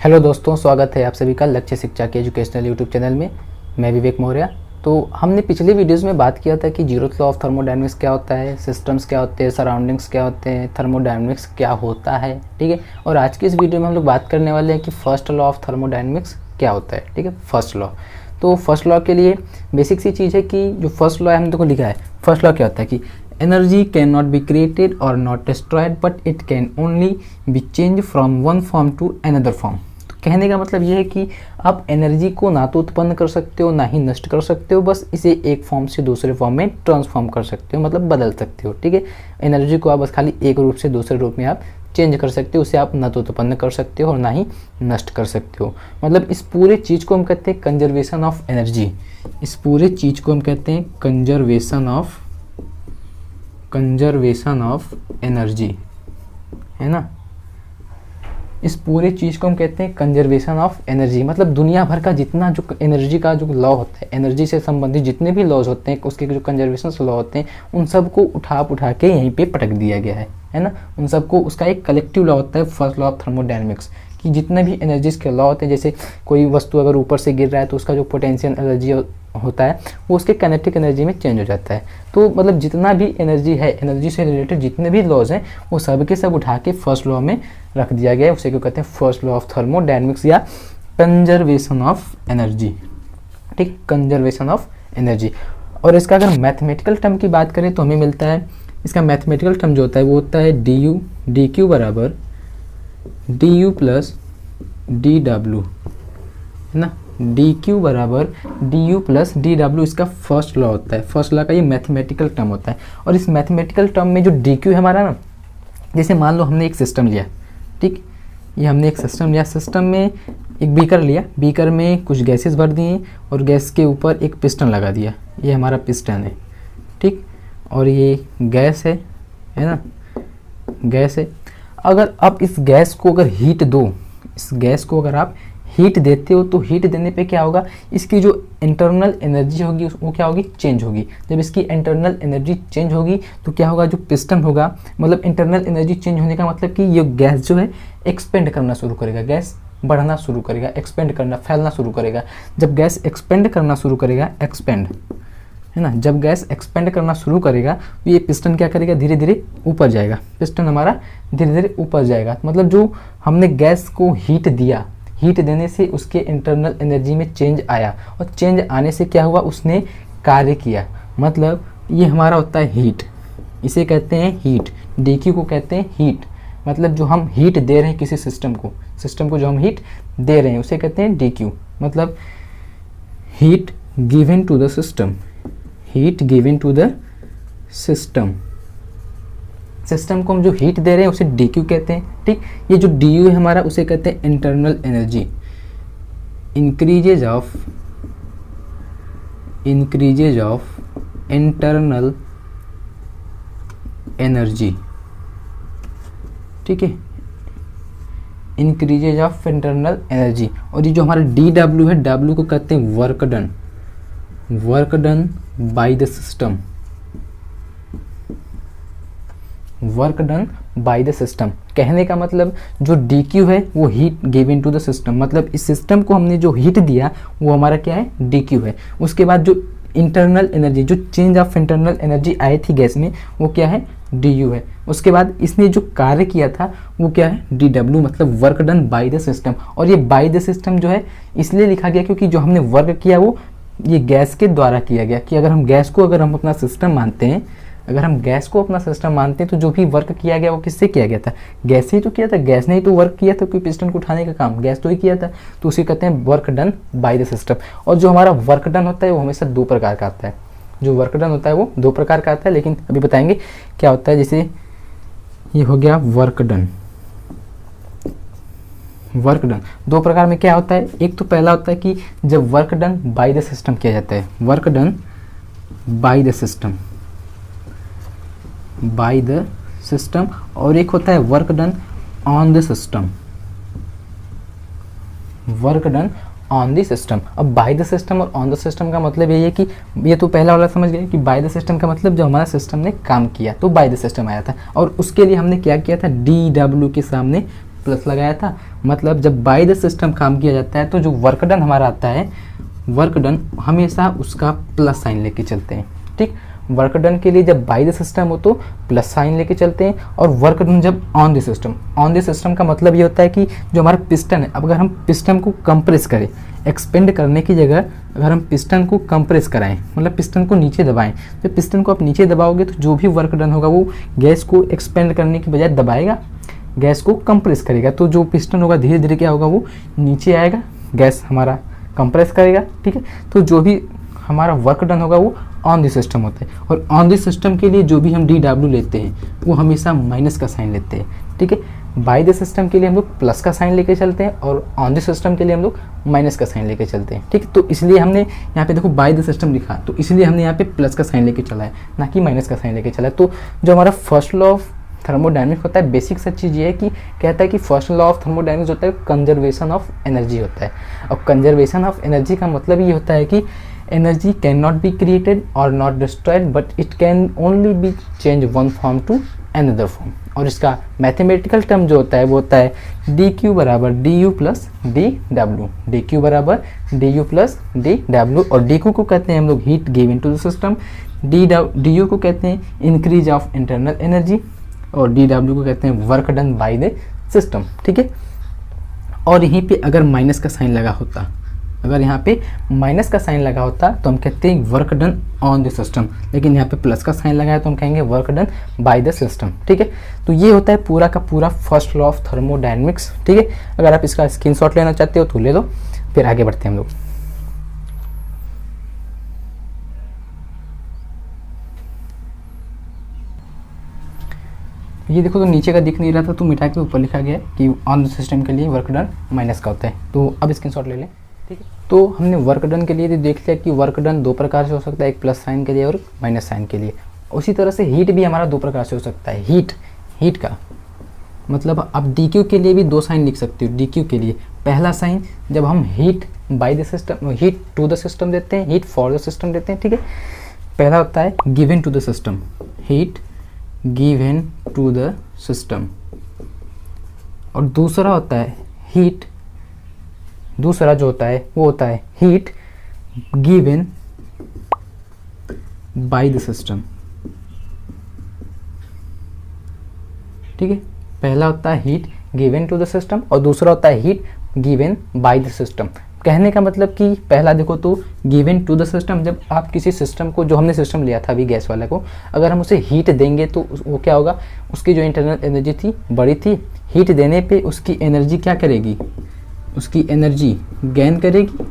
Hello दोस्तों, स्वागत है आप सभी का लक्ष्य शिक्षा के एजुकेशनल यूट्यूब चैनल में। मैं विवेक मौर्य। तो हमने पिछले वीडियोस में बात किया था कि जीरोथ लॉ ऑफ थर्मोडायनेमिक्स क्या होता है, सिस्टम्स क्या होते हैं, सराउंडिंग्स क्या होते हैं, थर्मोडायनेमिक्स क्या होता है, ठीक है। और आज की इस वीडियो में हम लोग बात करने वाले हैं कि फर्स्ट लॉ ऑफ थर्मोडायनेमिक्स क्या होता है, ठीक है। फर्स्ट लॉ, तो फर्स्ट लॉ के लिए बेसिक सी चीज़ है कि जो फर्स्ट लॉ है हमने देखो लिखा है। फर्स्ट लॉ क्या होता है कि energy can not be created और not destroyed but it can only be change from one form to another form. कहने का मतलब ये है कि आप एनर्जी को ना तो उत्पन्न कर सकते हो ना ही नष्ट कर सकते हो, बस इसे एक फॉर्म से दूसरे फॉर्म में ट्रांसफॉर्म कर सकते हो, मतलब बदल सकते हो, ठीक है। एनर्जी को आप बस खाली एक रूप से दूसरे रूप में आप चेंज कर सकते हो, उसे आप ना तो उत्पन्न कर सकते हो और ना ही नष्ट कर सकते हो। मतलब इस पूरे चीज़ को हम कहते हैं कंजर्वेशन ऑफ एनर्जी। इस पूरे चीज़ को हम कहते हैं कंजर्वेशन ऑफ एनर्जी, है ना। इस पूरे चीज़ को हम कहते हैं कंजर्वेशन ऑफ एनर्जी। मतलब दुनिया भर का जितना जो एनर्जी का जो लॉ होता है, एनर्जी से संबंधित जितने भी लॉज होते हैं, उसके जो कंजर्वेशन लॉ होते हैं, उन सबको उठा के यहीं पे पटक दिया गया है ना। उन सबको उसका एक कलेक्टिव लॉ होता है फर्स्ट लॉ ऑफ थर्मोडायनेमिक्स, कि जितने भी एनर्जीज के लॉ होते हैं, जैसे कोई वस्तु अगर ऊपर से गिर रहा है तो उसका जो पोटेंशियल एनर्जी होता है वो उसके काइनेटिक एनर्जी में चेंज हो जाता है। तो मतलब जितना भी एनर्जी है, एनर्जी से रिलेटेड जितने भी लॉज हैं, वो सब के सब उठा के फर्स्ट लॉ में रख दिया गया है। उसे क्यों कहते हैं फर्स्ट लॉ ऑफ थर्मोडायनेमिक्स या कंजर्वेशन ऑफ एनर्जी, ठीक, कंजर्वेशन ऑफ एनर्जी। और इसका अगर मैथमेटिकल टर्म की बात करें तो हमें मिलता है, इसका मैथमेटिकल टर्म जो होता है वो होता है डी क्यू बराबर D U plus D W, है ना। डी क्यू बराबर D U plus D W इसका फर्स्ट लॉ होता है। फर्स्ट लॉ का ये मैथमेटिकल टर्म होता है। और इस मैथमेटिकल टर्म में जो डी क्यू है हमारा ना, जैसे मान लो हमने एक सिस्टम लिया, ठीक, ये हमने एक सिस्टम लिया, सिस्टम में एक बीकर लिया, बीकर में कुछ गैसेस भर दिए और गैस के ऊपर एक पिस्टन लगा दिया, ये हमारा पिस्टन है, ठीक। और ये गैस है ना, गैस है। अगर आप इस गैस को अगर हीट दो, इस गैस को अगर आप हीट देते हो तो हीट देने पे क्या होगा, इसकी जो इंटरनल एनर्जी होगी वो क्या होगी, चेंज होगी। जब इसकी इंटरनल एनर्जी चेंज होगी तो क्या होगा, जो पिस्टन होगा, मतलब इंटरनल एनर्जी चेंज होने का मतलब कि ये गैस जो है एक्सपेंड करना शुरू करेगा, गैस बढ़ना शुरू करेगा, एक्सपेंड करना, फैलना शुरू करेगा। जब गैस एक्सपेंड करना शुरू करेगा, एक्सपेंड, है ना, जब गैस एक्सपेंड करना शुरू करेगा तो ये पिस्टन क्या करेगा, धीरे धीरे ऊपर जाएगा, पिस्टन हमारा धीरे धीरे ऊपर जाएगा। मतलब जो हमने गैस को हीट दिया, हीट देने से उसके इंटरनल एनर्जी में चेंज आया और चेंज आने से क्या हुआ, उसने कार्य किया। मतलब ये हमारा होता है हीट, इसे कहते हैं हीट, डी क्यू को कहते हैं हीट। मतलब जो हम हीट दे रहे हैं किसी सिस्टम को जो हम हीट दे रहे हैं उसे कहते हैं डी क्यू। मतलब heat given to the system, heat given to the system, system को हम जो हीट दे रहे हैं उसे डी क्यू कहते हैं, ठीक। ये जो डी यू है हमारा उसे कहते हैं internal energy, increases of internal energy, ठीक है, इंक्रीजेज ऑफ इंटरनल एनर्जी। और ये जो हमारा डी डब्ल्यू है, डब्ल्यू को कहते हैं work done by the system, work done by the system. कहने का मतलब जो डी क्यू है वो heat given to the system, मतलब इस सिस्टम को हमने जो हीट दिया वो हमारा क्या है, डी क्यू है। उसके बाद जो इंटरनल एनर्जी, जो चेंज ऑफ इंटरनल एनर्जी आई थी गैस में, वो क्या है, डी यू है। उसके बाद इसने जो कार्य किया था वो क्या है, डी डब्ल्यू, मतलब work done by the system. और ये बाय द सिस्टम जो है इसलिए लिखा गया क्योंकि जो हमने वर्क किया वो ये गैस के द्वारा किया गया। कि अगर हम गैस को अगर हम अपना सिस्टम मानते हैं, अगर हम गैस को अपना सिस्टम मानते हैं तो जो भी वर्क किया गया वो किससे किया गया था, गैस से ही तो किया था। गैस ने ही तो वर्क किया था, कोई पिस्टन को उठाने का काम गैस तो ही किया था, तो उसे कहते हैं work done by the system. और जो हमारा वर्क डन होता है वो हमेशा दो प्रकार का आता है, जो वर्क डन होता है वो दो प्रकार का आता है, लेकिन अभी बताएंगे क्या होता है। जैसे ये हो गया वर्क डन, वर्क डन दो प्रकार में क्या होता है। एक तो पहला होता है कि जब work done by the system किया जाता है, work done by the system, bye the system. और एक होता है work done on the system, work done on the system. अब बाय द सिस्टम और ऑन द सिस्टम का मतलब यही है कि ये तो पहला वाला समझ गए कि बाय द सिस्टम का मतलब जब हमारा सिस्टम ने काम किया तो बाय द सिस्टम आया था, और उसके लिए हमने क्या किया था, डी डब्ल्यू के सामने प्लस लगाया था। मतलब जब बाय द सिस्टम काम किया जाता है तो जो वर्क डन हमारा आता है, वर्क डन हमेशा उसका प्लस साइन लेके चलते हैं। ठीक, वर्क डन के लिए जब बाय द सिस्टम हो तो प्लस साइन लेके चलते हैं, और वर्क डन जब on the system, on the system का मतलब ये होता है कि जो हमारा पिस्टन है, अब अगर हम पिस्टन को कंप्रेस करें, एक्सपेंड करने की जगह अगर हम पिस्टन को कंप्रेस कराएं, मतलब पिस्टन को नीचे दबाएं, तो पिस्टन को आप नीचे दबाओगे तो जो भी वर्क डन होगा वो गैस को एक्सपेंड करने की बजाय दबाएगा, गैस को कंप्रेस करेगा। तो जो पिस्टन होगा धीरे धीरे क्या होगा, वो नीचे आएगा, गैस हमारा कंप्रेस करेगा। ठीक है, तो जो भी हमारा वर्क डन होगा वो ऑन द सिस्टम होता है, और ऑन द सिस्टम के लिए जो भी हम DW लेते हैं वो हमेशा माइनस का साइन लेते हैं। ठीक है, बाय द सिस्टम के लिए हम लोग प्लस का साइन लेके चलते हैं, और ऑन द सिस्टम के लिए हम लोग माइनस का साइन लेके चलते हैं। ठीक है, तो इसलिए हमने यहाँ पे देखो बाय द सिस्टम लिखा, तो इसलिए हमने यहाँ पे प्लस का साइन लेके चला है, ना कि माइनस का साइन लेके चला है। तो जो हमारा फर्स्ट लॉ ऑफ थर्मोडायनेमिक्स होता है, बेसिक सा चीज़ ये है कि कहता है कि फर्स्ट लॉ ऑफ थर्मोडायनेमिक्स होता है कंजर्वेशन ऑफ एनर्जी होता है। और कंजर्वेशन ऑफ एनर्जी का मतलब ये होता है कि energy can not be created और not destroyed, but it can only be change one form to another form. और इसका मैथमेटिकल टर्म जो होता है वो होता है dq बराबर du प्लस dw, dq बराबर du प्लस dw, और dq को कहते हैं हम लोग heat given to the system, du को कहते हैं इंक्रीज ऑफ इंटरनल एनर्जी, और dw को कहते हैं work done by the system. ठीक है, और यहीं पे अगर माइनस का साइन लगा होता, अगर यहाँ पे माइनस का साइन लगा होता तो हम कहते हैं work done on the system, लेकिन यहाँ पे प्लस का साइन लगा है तो हम कहेंगे work done by the system. ठीक है, तो ये होता है पूरा का पूरा फर्स्ट लॉ ऑफ थर्मोडायनेमिक्स। ठीक है, अगर आप इसका स्क्रीनशॉट लेना चाहते हो तो ले लो, फिर आगे बढ़ते हैं हम लोग। ये देखो, तो नीचे का दिख नहीं रहा था तो मिटा के ऊपर लिखा गया है कि ऑन द सिस्टम के लिए वर्क डन माइनस का होता है। तो अब स्क्रीनशॉट ले लें। ठीक है, तो हमने वर्क डन के लिए भी देख लिया कि वर्क डन दो प्रकार से हो सकता है, एक प्लस साइन के लिए और माइनस साइन के लिए। उसी तरह से हीट भी हमारा दो प्रकार से हो सकता है। हीट का मतलब आप DQ के लिए भी दो साइन लिख सकते हो। DQ के लिए पहला साइन जब हम heat by the system, heat to the system देते हैं, हीट फॉर द सिस्टम देते हैं। ठीक है, पहला होता है given to the system, heat given to the system, और दूसरा होता है हीट, दूसरा जो होता है वो होता है heat given by the system. ठीक है, पहला होता है heat given to the system और दूसरा होता है heat given by the system. कहने का मतलब कि पहला देखो तो गिवन टू द सिस्टम, जब आप किसी सिस्टम को, जो हमने सिस्टम लिया था अभी गैस वाला को, अगर हम उसे हीट देंगे तो वो क्या होगा, उसकी जो इंटरनल एनर्जी थी बड़ी थी, हीट देने पे उसकी एनर्जी क्या करेगी, उसकी एनर्जी गेन करेगी,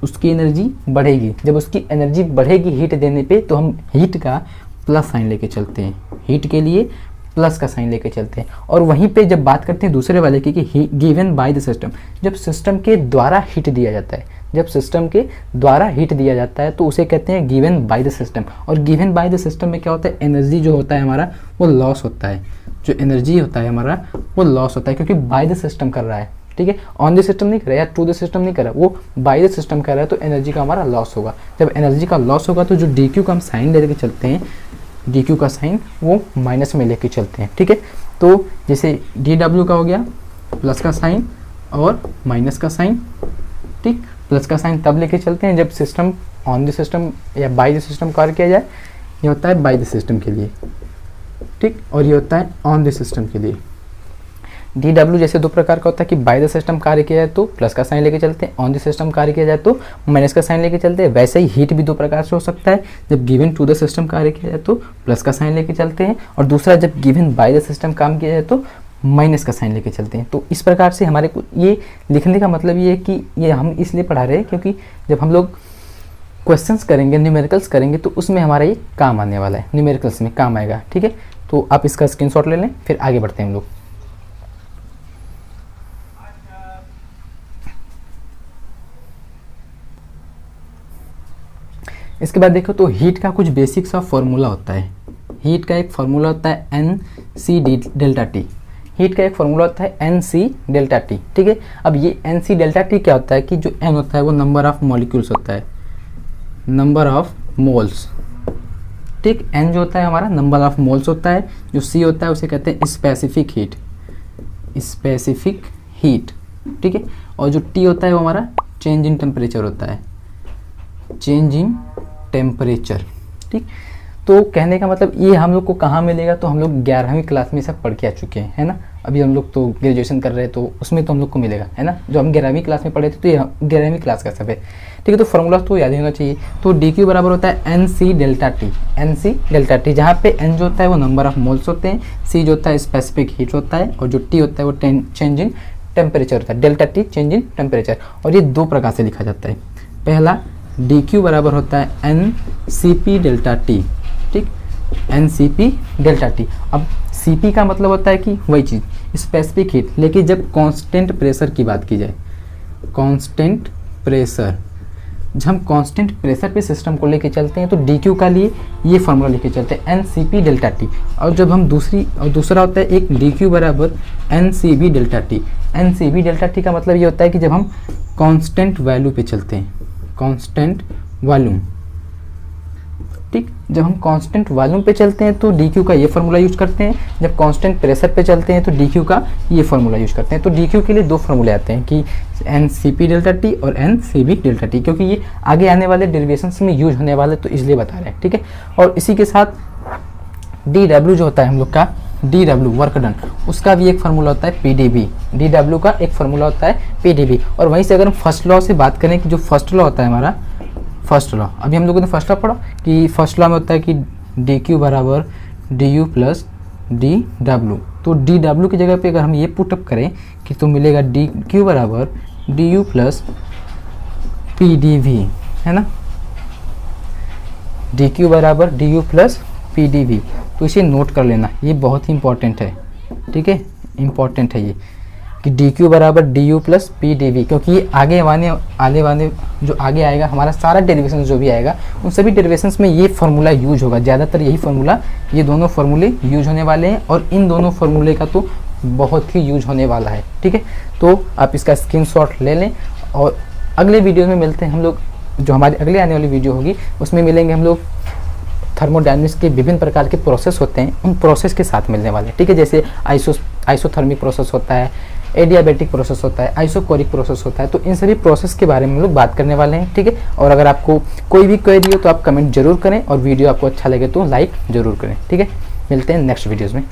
उसकी एनर्जी बढ़ेगी। जब उसकी एनर्जी बढ़ेगी हीट देने पे तो हम हीट का प्लस साइन लेके चलते हैं, हीट के लिए प्लस का साइन लेके चलते हैं। और वहीं पे जब बात करते हैं दूसरे वाले की कि गिवन बाय द सिस्टम, जब सिस्टम के द्वारा हीट दिया जाता है, जब सिस्टम के द्वारा हीट दिया जाता है तो उसे कहते हैं गिवन बाय द सिस्टम। और गिवन बाय द सिस्टम में क्या होता है, एनर्जी जो होता है हमारा वो लॉस होता है, जो एनर्जी होता है हमारा वो लॉस होता है, क्योंकि बाय द सिस्टम कर रहा है। ठीक है, ऑन द सिस्टम नहीं कर रहा है या टू द सिस्टम नहीं कर रहा है, वो बाय द सिस्टम कर रहा है, तो एनर्जी का हमारा लॉस होगा। जब एनर्जी का लॉस होगा तो जो DQ का हम साइन लेके चलते हैं, DQ का साइन वो माइनस में लेके चलते हैं। ठीक है, तो जैसे DW का हो गया प्लस का साइन और माइनस का साइन। ठीक, प्लस का साइन तब लेके चलते हैं जब सिस्टम ऑन द सिस्टम या बाय द सिस्टम कार्य किया जाए, ये होता है बाय द सिस्टम के लिए। ठीक, और ये होता है ऑन द सिस्टम के लिए। DW जैसे दो प्रकार का होता है कि बाय द सिस्टम कार्य किया जाए तो प्लस का साइन लेके चलते हैं, ऑन द सिस्टम कार्य किया जाए तो माइनस का साइन लेके चलते हैं। वैसे ही हीट भी दो प्रकार से हो सकता है, जब गिवन टू द सिस्टम कार्य किया जाए तो प्लस का साइन लेके चलते हैं, और दूसरा जब गिवन बाय द सिस्टम काम किया जाए तो माइनस का साइन लेके चलते हैं। तो इस प्रकार से हमारे को ये लिखने का मतलब ये है कि ये हम इसलिए पढ़ा रहे हैं क्योंकि जब हम लोग क्वेश्चंस करेंगे, न्यूमेरिकल्स करेंगे, तो उसमें हमारा ये काम आने वाला है, न्यूमेरिकल्स में काम आएगा। ठीक है, तो आप इसका स्क्रीनशॉट ले लें, फिर आगे बढ़ते हैं हम लोग। इसके बाद देखो तो हीट का कुछ बेसिक सा फॉर्मूला होता है। हीट का एक फॉर्मूला होता है NC डेल्टा T। हीट का एक फॉर्मूला होता है NC डेल्टा T। ठीक है, अब ये NC डेल्टा T क्या होता है कि जो N होता है वो नंबर ऑफ मॉलिक्यूल्स होता है, नंबर ऑफ मोल्स। ठीक, N जो होता है हमारा नंबर ऑफ मोल्स होता है, जो C होता है उसे कहते हैं स्पेसिफिक हीट, स्पेसिफिक हीट, ठीक है। और जो टी होता है वो हमारा चेंज इन टेम्परेचर होता है, चेंज इन टेम्परेचर, ठीक। तो कहने का मतलब ये हम लोग को कहाँ मिलेगा, तो हम लोग 11वीं क्लास में सब पढ़ के आ चुके हैं, है ना। अभी हम लोग तो ग्रेजुएशन कर रहे हैं, तो उसमें तो हम लोग को मिलेगा, है ना। जो हम 11वीं क्लास में पढ़े थे तो ये 11वीं क्लास का सब है, ठीक है। तो फॉर्मूला तो याद ही होना चाहिए। तो डी क्यू बराबर होता है N C delta T, N C delta T, जहाँ पे एन जो होता है वो नंबर ऑफ मोल्स होते हैं, सी जो होता है स्पेसिफिक हीट होता है, और जो टी होता है वो चेंज इन टेम्परेचर होता है, delta T change in temperature. और ये दो प्रकार से लिखा जाता है। पहला डी क्यू बराबर होता है N C P delta T, ठीक, N C P delta T. अब सी पी का मतलब होता है कि वही चीज़ स्पेसिफिक हीट, लेकिन जब कांस्टेंट प्रेशर की बात की जाए, कांस्टेंट प्रेशर, जब हम कांस्टेंट प्रेशर पे सिस्टम को लेके चलते हैं तो डी क्यू का लिए ये फार्मूला लेके चलते हैं N C P delta T. और जब हम दूसरा होता है एक डी क्यू बराबर N C B delta T. N C B delta T का मतलब ये होता है कि जब हम कांस्टेंट वैल्यू पे चलते हैं, कांस्टेंट वॉल्यूम, ठीक। जब हम कांस्टेंट वॉल्यूम पे चलते हैं तो डी क्यू का ये फार्मूला यूज करते हैं, जब कांस्टेंट प्रेशर पे चलते हैं तो डी क्यू का ये फार्मूला यूज करते हैं। तो डी क्यू के लिए दो फार्मूले आते हैं कि N C P delta T और N C B delta T, क्योंकि ये आगे आने वाले डेरिवेशंस में यूज होने वाले, तो इसलिए बता रहे हैं, ठीक है। और इसी के साथ डी डब्ल्यू जो होता है हम लोग का, डी डब्ल्यू वर्क डन, उसका भी एक फार्मूला होता है P D B, D W का एक फार्मूला होता है पी डी बी। और वहीं से अगर हम फर्स्ट लॉ से बात करें कि जो फर्स्ट लॉ होता है हमारा, फर्स्ट लॉ, अभी हम लोगों ने फर्स्ट लॉ पढ़ा कि फर्स्ट लॉ में होता है कि डी क्यू बराबर D U plus D W. तो डी डब्ल्यू की जगह पे अगर हम ये पुटअप करें कि तो मिलेगा डी क्यू बराबर D U plus P D V, है ना, डी क्यू बराबर D U plus P D V. तो इसे नोट कर लेना, ये बहुत ही इंपॉर्टेंट है, ठीक है, इंपॉर्टेंट है ये कि डी क्यू बराबर D U plus P D V, क्योंकि ये आने वाले जो आगे आएगा हमारा सारा डेरिवेशन जो भी आएगा उन सभी डेरिवेशंस में ये फार्मूला यूज होगा, ज़्यादातर यही फार्मूला, ये दोनों फार्मूले यूज होने वाले हैं। और इन दोनों फार्मूले का तो बहुत ही यूज होने वाला है, ठीक है। तो आप इसका स्क्रीनशॉट ले लें, और अगले वीडियो में मिलते हैं हम लोग, जो हमारी अगले आने वाली वीडियो होगी उसमें मिलेंगे हम लोग थर्मोडायनेमिक्स के विभिन्न प्रकार के प्रोसेस होते हैं, उन प्रोसेस के साथ मिलने वाले हैं, ठीक है। जैसे आइसोथर्मिक प्रोसेस होता है, एडियाबैटिक प्रोसेस होता है, आइसोकोरिक प्रोसेस होता है। तो इन सभी प्रोसेस के बारे में हम लोग बात करने वाले हैं, ठीक है। और अगर आपको कोई भी क्वेरी हो तो आप कमेंट जरूर करें, और वीडियो आपको अच्छा लगे तो लाइक जरूर करें, ठीक है। मिलते हैं नेक्स्ट वीडियोज़ में।